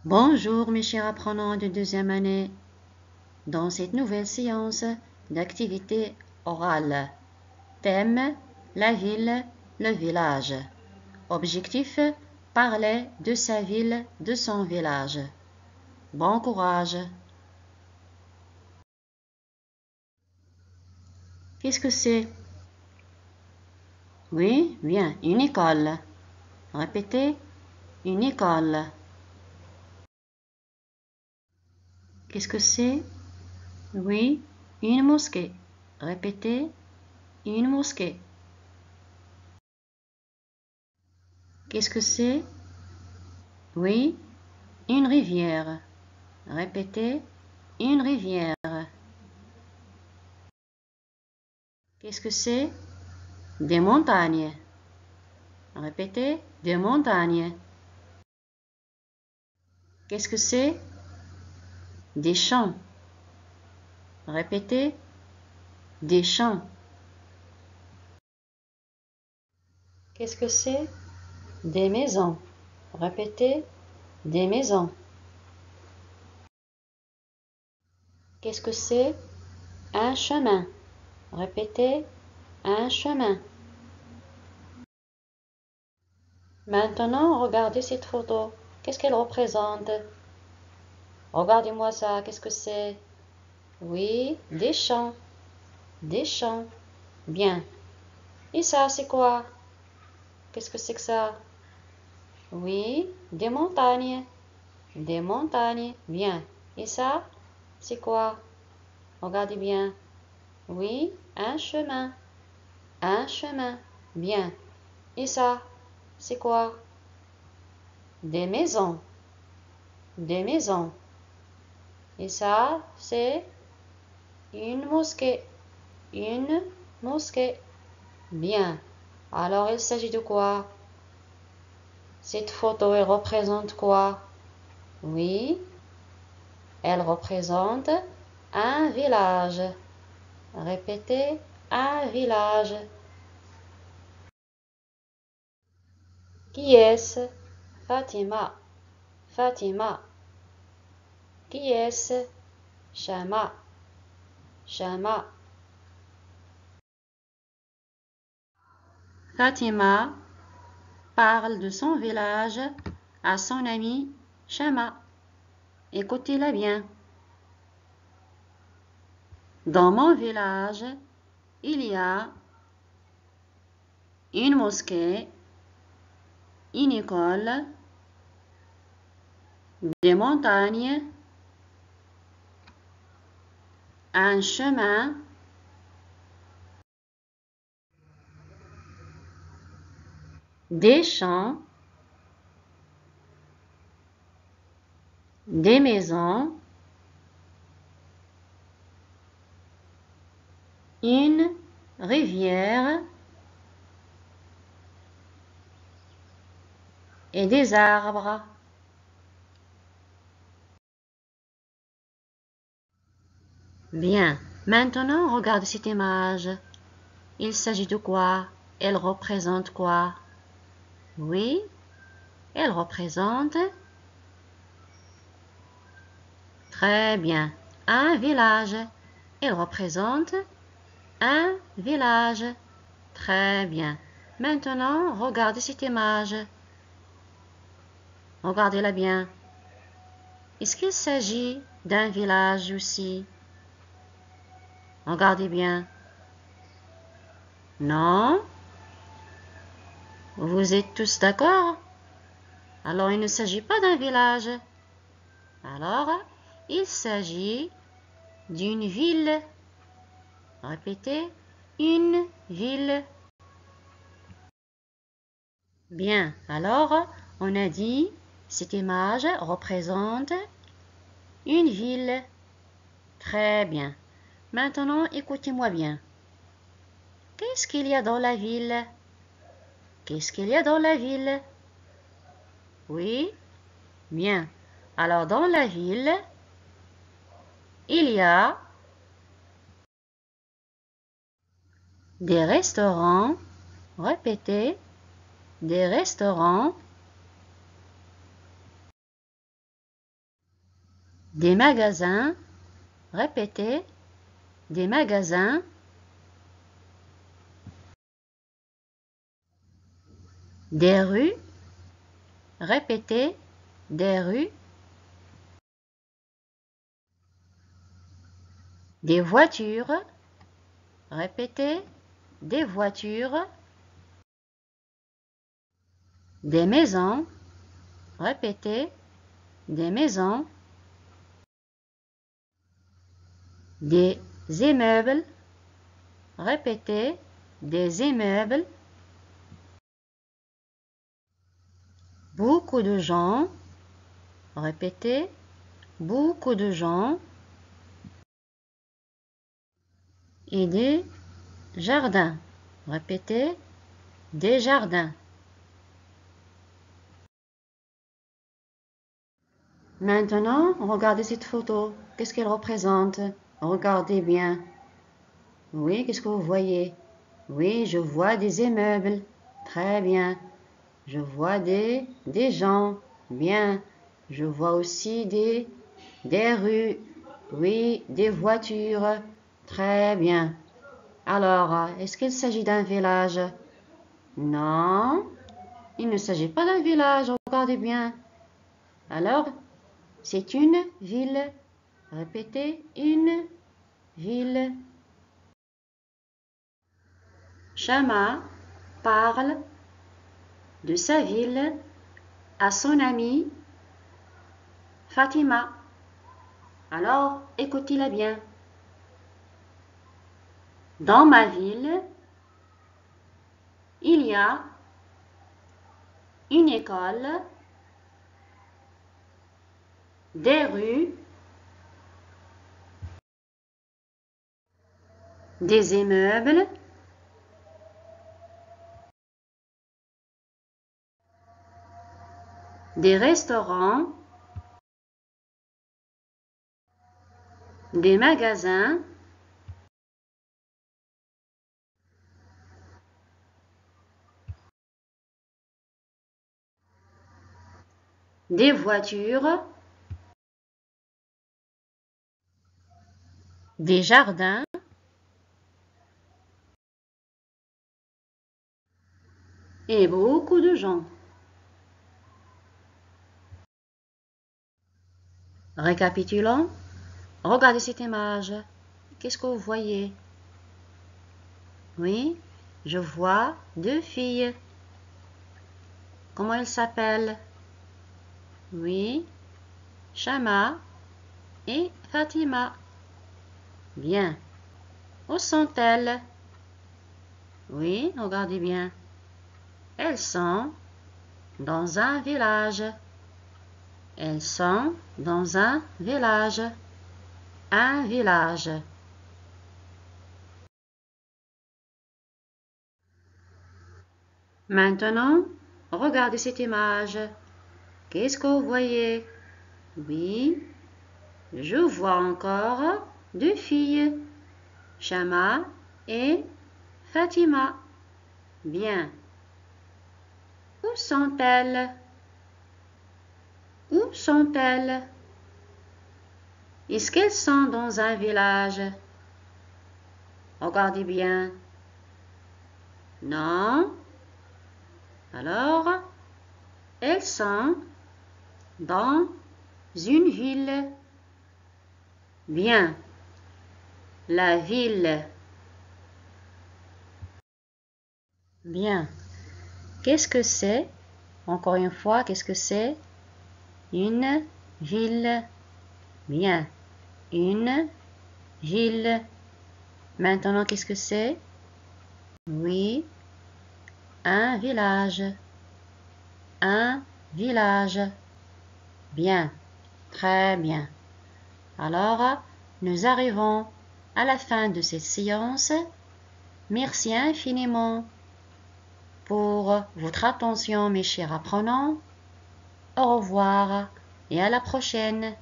Bonjour mes chers apprenants de deuxième année. Dans cette nouvelle séance d'activité orale, thème, la ville, le village. Objectif, parler de sa ville, de son village. Bon courage. Qu'est-ce que c'est? Oui, bien, une école. Répétez, une école. Qu'est-ce que c'est? Oui, une mosquée. Répétez, une mosquée. Qu'est-ce que c'est? Oui, une rivière. Répétez, une rivière. Qu'est-ce que c'est? Des montagnes. Répétez, des montagnes. Qu'est-ce que c'est? Des champs. Répétez, des champs. Qu'est-ce que c'est? Des maisons. Répétez, des maisons. Qu'est-ce que c'est? Un chemin. Répétez, un chemin. Maintenant, regardez cette photo. Qu'est-ce qu'elle représente? Regardez-moi ça, qu'est-ce que c'est? Oui, des champs. Des champs. Bien. Et ça, c'est quoi? Qu'est-ce que c'est que ça? Oui, des montagnes. Des montagnes. Bien. Et ça, c'est quoi? Regardez bien. Oui, un chemin. Un chemin. Bien. Et ça, c'est quoi? Des maisons. Des maisons. Et ça, c'est une mosquée. Une mosquée. Bien. Alors, il s'agit de quoi? Cette photo, elle représente quoi? Oui, elle représente un village. Répétez, un village. Qui est-ce? Fatima. Fatima. Qui est-ce? Shama. Shama. Fatima parle de son village à son ami Shama. Écoutez-la bien. Dans mon village, il y a une mosquée, une école, des montagnes, un chemin, des champs, des maisons, une rivière et des arbres. Bien, maintenant regarde cette image. Il s'agit de quoi? Elle représente quoi? Oui, elle représente... Très bien, un village. Elle représente un village. Très bien. Maintenant, regardez cette image. Regardez-la bien. Est-ce qu'il s'agit d'un village aussi? Regardez bien. Non? Vous êtes tous d'accord? Alors, il ne s'agit pas d'un village. Alors, il s'agit d'une ville. Répétez, une ville. Bien, alors, on a dit, cette image représente une ville. Très bien. Maintenant, écoutez-moi bien. Qu'est-ce qu'il y a dans la ville? Qu'est-ce qu'il y a dans la ville? Oui, bien. Alors, dans la ville, il y a des restaurants. Répétez, des restaurants. Des magasins. Répétez. Des magasins. Des rues. Répétez. Des rues. Des voitures. Répétez. Des voitures. Des maisons. Répétez. Des maisons. Des immeubles. Répétez. Des immeubles. Beaucoup de gens. Répétez. Beaucoup de gens. Et des jardins. Répétez. Des jardins. Maintenant, regardez cette photo. Qu'est-ce qu'elle représente? Regardez bien. Oui, qu'est-ce que vous voyez? Oui, je vois des immeubles. Très bien. Je vois des gens. Bien. Je vois aussi des rues. Oui, des voitures. Très bien. Alors, est-ce qu'il s'agit d'un village? Non, il ne s'agit pas d'un village. Regardez bien. Alors, c'est une ville. Répétez, une ville. Shama parle de sa ville à son amie Fatima. Alors, écoutez-la bien. Dans ma ville, il y a une école, des rues, des immeubles, des restaurants, des magasins, des voitures, des jardins, et beaucoup de gens. Récapitulons. Regardez cette image. Qu'est-ce que vous voyez? Oui, je vois deux filles. Comment elles s'appellent? Oui, Shama et Fatima. Bien. Où sont-elles? Oui, regardez bien. Elles sont dans un village. Elles sont dans un village. Un village. Maintenant, regardez cette image. Qu'est-ce que vous voyez? Oui, je vois encore deux filles, Shama et Fatima. Bien. Où sont-elles? Où sont-elles? Est-ce qu'elles sont dans un village? Regardez bien. Non. Alors, elles sont dans une ville. Bien. La ville. Bien. Qu'est-ce que c'est? Encore une fois, qu'est-ce que c'est? Une ville. Bien. Une ville. Maintenant, qu'est-ce que c'est? Oui. Un village. Un village. Bien. Très bien. Alors, nous arrivons à la fin de cette séance. Merci infiniment pour votre attention, mes chers apprenants. Au revoir et à la prochaine.